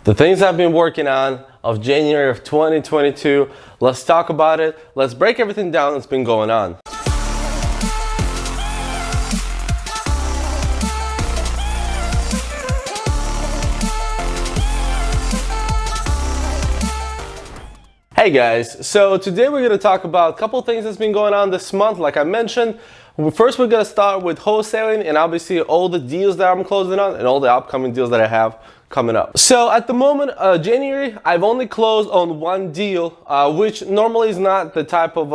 The things I've been working on of January of 2022. Let's talk about it. Let's break everything down that's been going on. Hey guys, so today we're going to talk about a couple things that's been going on this month. Like I mentioned, first we're going to start with wholesaling and obviously all the deals that I'm closing on and all the upcoming deals that I have coming up. So at the moment, January, I've only closed on one deal, which normally is not the type of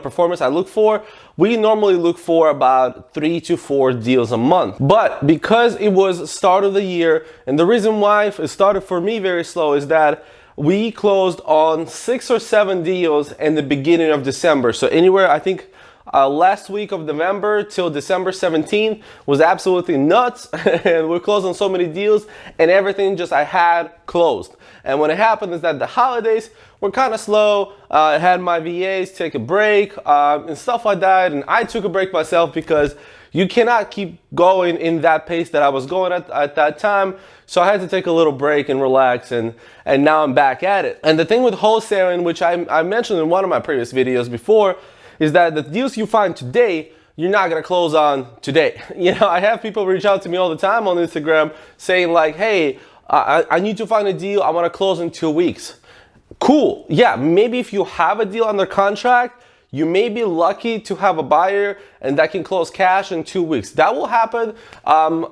performance I look for. We normally look for about 3 to 4 deals a month. But because it was start of the year, and the reason why it started for me very slow is that we closed on 6 or 7 deals in the beginning of December. So anywhere, I think last week of November till December 17th was absolutely nuts. And we closed on so many deals and everything just I had closed. And what happened is that the holidays were kind of slow. I had my VAs take a break and stuff like that. And I took a break myself because you cannot keep going in that pace that I was going at that time. So I had to take a little break and relax, and now I'm back at it. And the thing with wholesaling, which I mentioned in one of my previous videos before, is that the deals you find today, you're not gonna close on today. You know, I have people reach out to me all the time on Instagram saying like, hey, I need to find a deal, I wanna close in 2 weeks. Cool, yeah, maybe if you have a deal under contract, you may be lucky to have a buyer and that can close cash in 2 weeks. That will happen.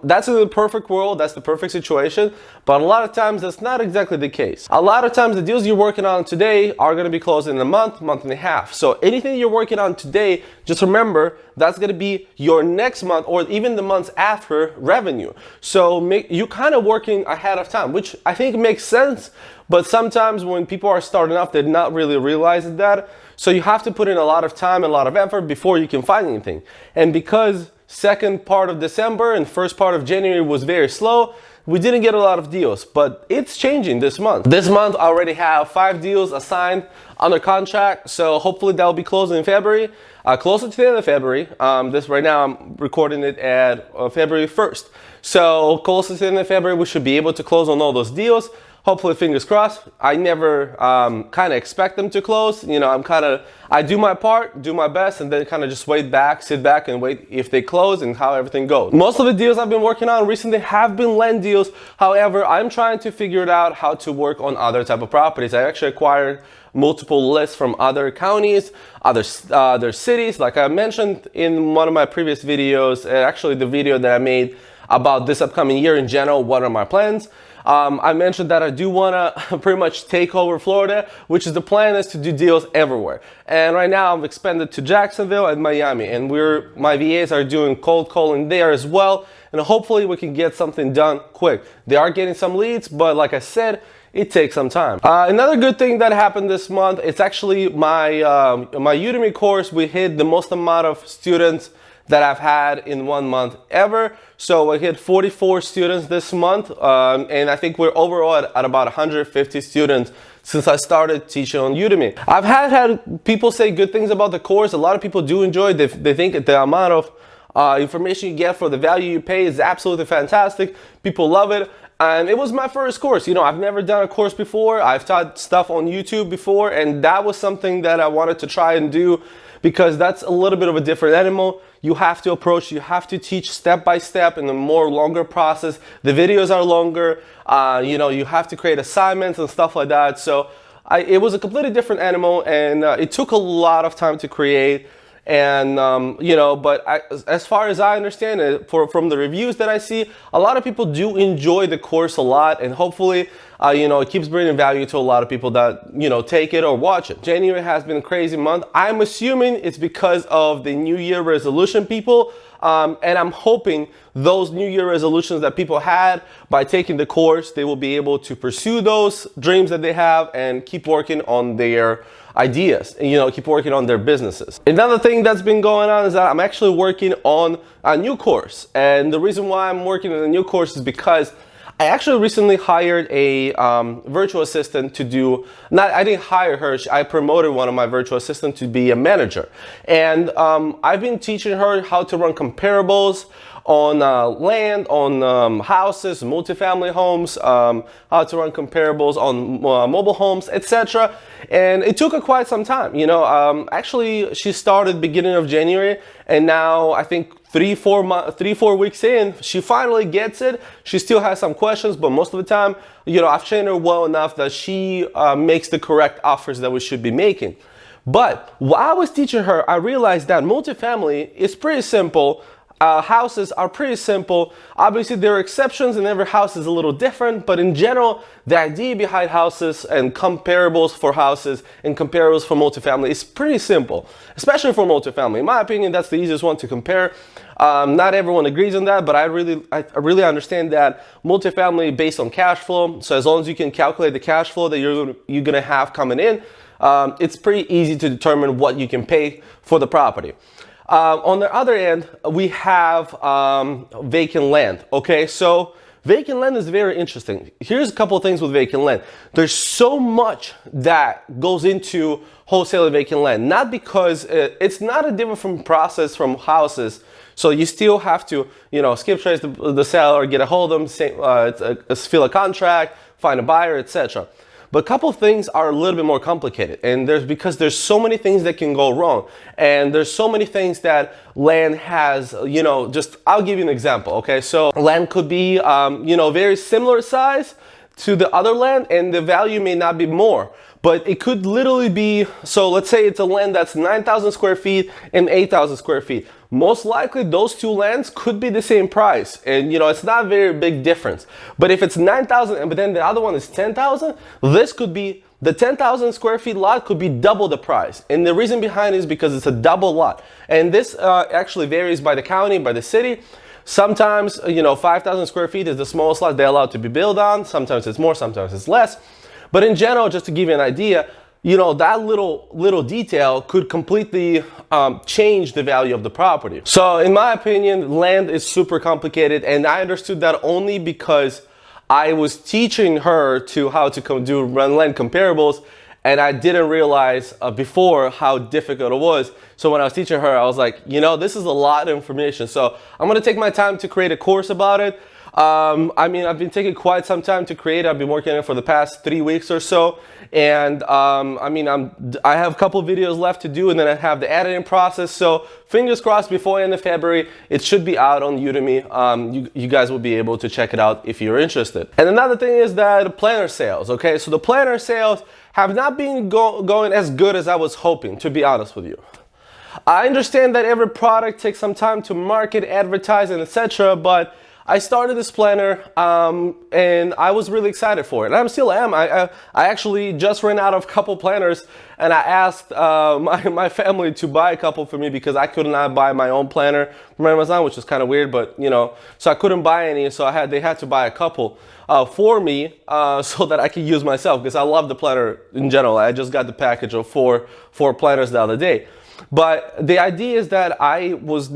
That's in the perfect world. That's the perfect situation. But a lot of times that's not exactly the case. A lot of times the deals you're working on today are going to be closed in a month, month and a half. So anything you're working on today, just remember that's going to be your next month or even the months after revenue. So you're kind of working ahead of time, which I think makes sense. But sometimes when people are starting off, they're not really realizing that. So you have to put in a lot of time and a lot of effort before you can find anything. And because second part of December and first part of January was very slow, we didn't get a lot of deals, but it's changing this month. This month I already have 5 deals assigned under contract, so hopefully that'll be closing in February, closer to the end of February. This right now I'm recording it at February 1st. So closer to the end of February, we should be able to close on all those deals. Hopefully, fingers crossed. I never kind of expect them to close. You know, I do my part, do my best, and then kind of just sit back and wait if they close and how everything goes. Most of the deals I've been working on recently have been land deals. However, I'm trying to figure it out how to work on other type of properties. I actually acquired multiple lists from other counties, other cities. Like I mentioned in one of my previous videos, actually the video that I made about this upcoming year in general, what are my plans. I mentioned that I do want to pretty much take over Florida, which is the plan is to do deals everywhere. And right now I've expanded to Jacksonville and Miami, and my VAs are doing cold calling there as well. And hopefully we can get something done quick. They are getting some leads, but like I said, it takes some time. Another good thing that happened this month, it's actually my Udemy course. We hit the most amount of students that I've had in 1 month ever. So I hit 44 students this month, and I think we're overall at about 150 students since I started teaching on Udemy. I've had people say good things about the course. A lot of people do enjoy it. They think the amount of information you get for the value you pay is absolutely fantastic. People love it. And it was my first course. You know, I've never done a course before. I've taught stuff on YouTube before, and that was something that I wanted to try and do because that's a little bit of a different animal. You have to approach, you have to teach step by step in a more longer process. The videos are longer, you know, you have to create assignments and stuff like that. So it was a completely different animal, and it took a lot of time to create. And you know, but as far as I understand it, from the reviews that I see, a lot of people do enjoy the course a lot, and hopefully you know, it keeps bringing value to a lot of people that, you know, take it or watch it. January has been a crazy month. I'm assuming it's because of the New Year resolution people, and I'm hoping those New Year resolutions that people had by taking the course, they will be able to pursue those dreams that they have and keep working on their ideas, and, you know, keep working on their businesses. Another thing that's been going on is that I'm actually working on a new course, and the reason why I'm working on a new course is because I actually recently hired a virtual assistant to do, I didn't hire her, I promoted one of my virtual assistants to be a manager. And I've been teaching her how to run comparables, on land, on houses, multifamily homes, how to run comparables on mobile homes, etc. And it took her quite some time. Actually, she started beginning of January, and now I think 3-4 weeks in, she finally gets it. She still has some questions, but most of the time, I've trained her well enough that she makes the correct offers that we should be making. But while I was teaching her, I realized that multifamily is pretty simple. Houses are pretty simple. Obviously, there are exceptions, and every house is a little different. But in general, the idea behind houses and comparables for houses and comparables for multifamily is pretty simple, especially for multifamily. In my opinion, that's the easiest one to compare. Not everyone agrees on that, but I really understand that multifamily based on cash flow. So as long as you can calculate the cash flow that you're gonna have coming in, it's pretty easy to determine what you can pay for the property. On the other end, we have vacant land. Okay, so vacant land is very interesting. Here's a couple of things with vacant land. There's so much that goes into wholesaling vacant land, not because it's not a different process from houses. So you still have to, skip trace the seller, get a hold of them, fill a contract, find a buyer, etc. But a couple of things are a little bit more complicated, and because there's so many things that can go wrong, and there's so many things that land has, I'll give you an example, okay? So land could be, very similar size to the other land, and the value may not be more, but it could literally be, so let's say it's a land that's 9,000 square feet and 8,000 square feet. Most likely those two lands could be the same price, and it's not a very big difference. But if it's 9,000 but then the other one is 10,000, this could be, the 10,000 square feet lot could be double the price. And the reason behind it is because it's a double lot. And this actually varies by the county, by the city. Sometimes, 5,000 square feet is the smallest lot they're allowed to be built on. Sometimes it's more, sometimes it's less. But in general, just to give you an idea, that little detail could completely change the value of the property. So in my opinion, land is super complicated, and I understood that only because I was teaching her how to run land comparables, and I didn't realize before how difficult it was. So when I was teaching her, I was like, this is a lot of information. So I'm gonna take my time to create a course about it. I've been taking quite some time to create. I've been working on it for the past 3 weeks or so, and I have a couple videos left to do, and then I have the editing process. So fingers crossed, before the end of February, it should be out on Udemy. You guys will be able to check it out if you're interested. And another thing is that the planner sales. Okay, so the planner sales have not been going as good as I was hoping, to be honest with you. I understand that every product takes some time to market, advertise, and etc. But I started this planner and I was really excited for it, and I still am. I actually just ran out of a couple planners, and I asked my family to buy a couple for me because I could not buy my own planner from Amazon, which is kind of weird, but so I couldn't buy any, so they had to buy a couple for me so that I could use myself, because I love the planner in general. I just got the package of four planners the other day. But the idea is that I was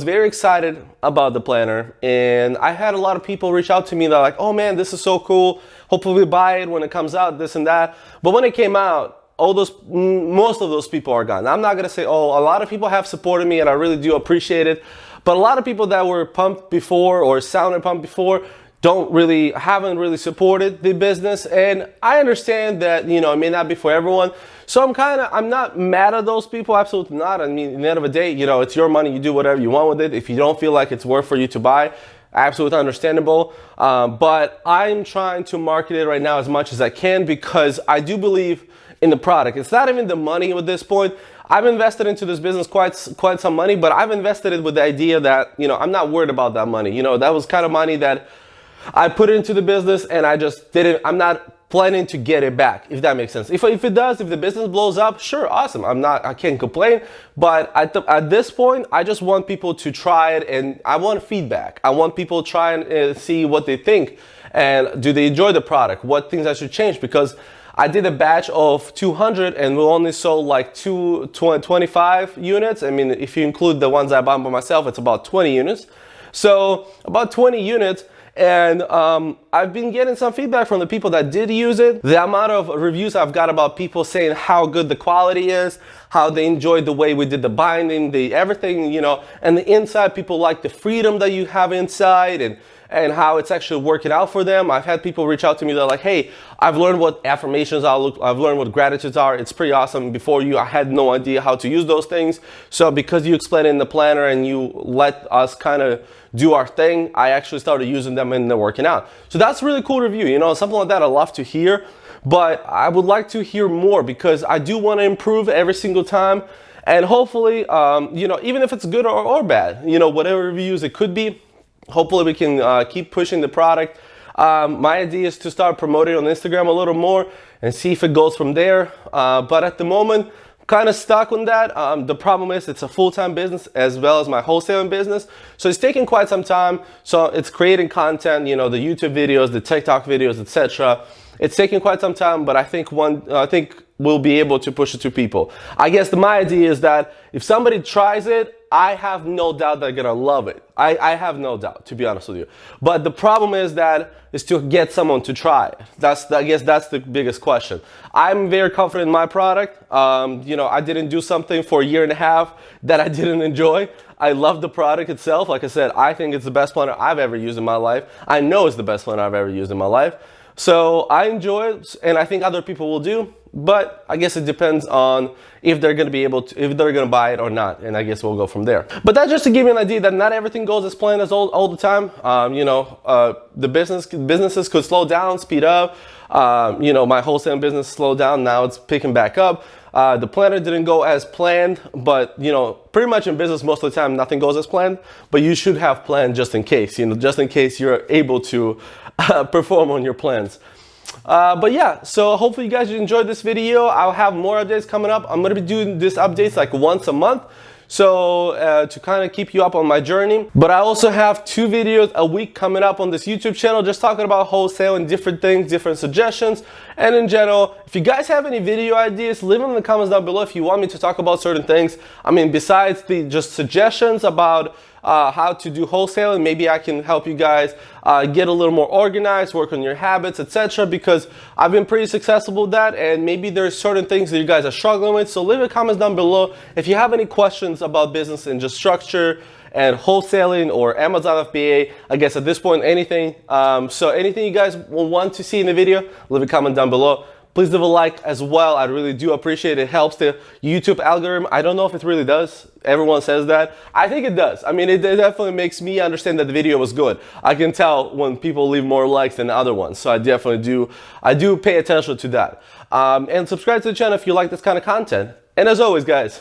very excited about the planner, and I had a lot of people reach out to me that are like, oh man, this is so cool. Hopefully we buy it when it comes out, this and that. But when it came out, most of those people are gone. I'm not gonna say, oh, a lot of people have supported me, and I really do appreciate it. But a lot of people that were pumped before or sounded pumped before haven't really supported the business, and I understand that it may not be for everyone. So I'm not mad at those people, absolutely not. I mean, at the end of the day, it's your money, you do whatever you want with it. If you don't feel like it's worth for you to buy, absolutely understandable. But I'm trying to market it right now as much as I can, because I do believe in the product. It's not even the money at this point. I've invested into this business quite some money, but I've invested it with the idea that I'm not worried about that money. That was kind of money that I put into the business, and I'm not planning to get it back, if that makes sense. If it does, if the business blows up, sure, awesome. I can't complain. But at this point, I just want people to try it, and I want feedback. I want people to try and see what they think, and do they enjoy the product? What things I should change? Because I did a batch of 200, and we only sold like 25 units. I mean, if you include the ones I bought by myself, it's about 20 units. So about 20 units. And I've been getting some feedback from the people that did use it. The amount of reviews I've got about people saying how good the quality is, how they enjoyed the way we did the binding, the everything, you know, and the inside, people like the freedom that you have inside, and how it's actually working out for them. I've had people reach out to me, they're like, hey, I've learned what affirmations are, I've learned what gratitudes are. It's pretty awesome. Before you, I had no idea how to use those things. So because you explain it in the planner and you let us kind of do our thing, I actually started using them and they're working out. So that's a really cool review. You know, something like that I love to hear, but I would like to hear more because I do want to improve every single time. And hopefully, you know, even if it's good or bad, you know, whatever reviews it could be, hopefully we can keep pushing the product. My idea is to start promoting on Instagram a little more and see if it goes from there. But at the moment, kind of stuck on that. The problem is it's a full-time business as well as my wholesaling business. So it's taking quite some time. So it's creating content, you know, the YouTube videos, the TikTok videos, etc. It's taking quite some time, but I think we'll be able to push it to people. I guess my idea is that if somebody tries it, I have no doubt they're gonna love it. I have no doubt, to be honest with you. But the problem is to get someone to try it. I guess that's the biggest question. I'm very confident in my product. You know, I didn't do something for a year and a half that I didn't enjoy. I love the product itself. Like I said, I think it's the best planner I've ever used in my life. I know it's the best planner I've ever used in my life. So I enjoy it, and I think other people will do, but I guess it depends on if they're going to be able to, if they're going to buy it or not, and I guess we'll go from there. But that's just to give you an idea that not everything goes as planned as all the time. You know, the businesses could slow down, speed up. You know, my wholesale business slowed down, now it's picking back up. The planner didn't go as planned, but you know, pretty much in business most of the time nothing goes as planned, but you should have planned just in case, you know, just in case you're able to perform on your plans. But yeah, so hopefully you guys enjoyed this video. I'll have more updates coming up. I'm going to be doing these updates like once a month. So to kind of keep you up on my journey. But I also have 2 videos a week coming up on this YouTube channel, just talking about wholesale and different things, different suggestions. And in general, if you guys have any video ideas, leave them in the comments down below if you want me to talk about certain things. I mean, besides the just suggestions about how to do wholesaling, maybe I can help you guys get a little more organized, work on your habits, etc. Because I've been pretty successful with that, and maybe there's certain things that you guys are struggling with. So leave a comments down below if you have any questions about business and just structure and wholesaling or Amazon FBA. I guess at this point, anything. So anything you guys will want to see in the video, leave a comment down below. Please leave a like as well. I really do appreciate it. It helps the YouTube algorithm. I don't know if it really does. Everyone says that. I think it does. I mean, it definitely makes me understand that the video was good. I can tell when people leave more likes than other ones. So I definitely do. I do pay attention to that. And subscribe to the channel if you like this kind of content. And as always, guys,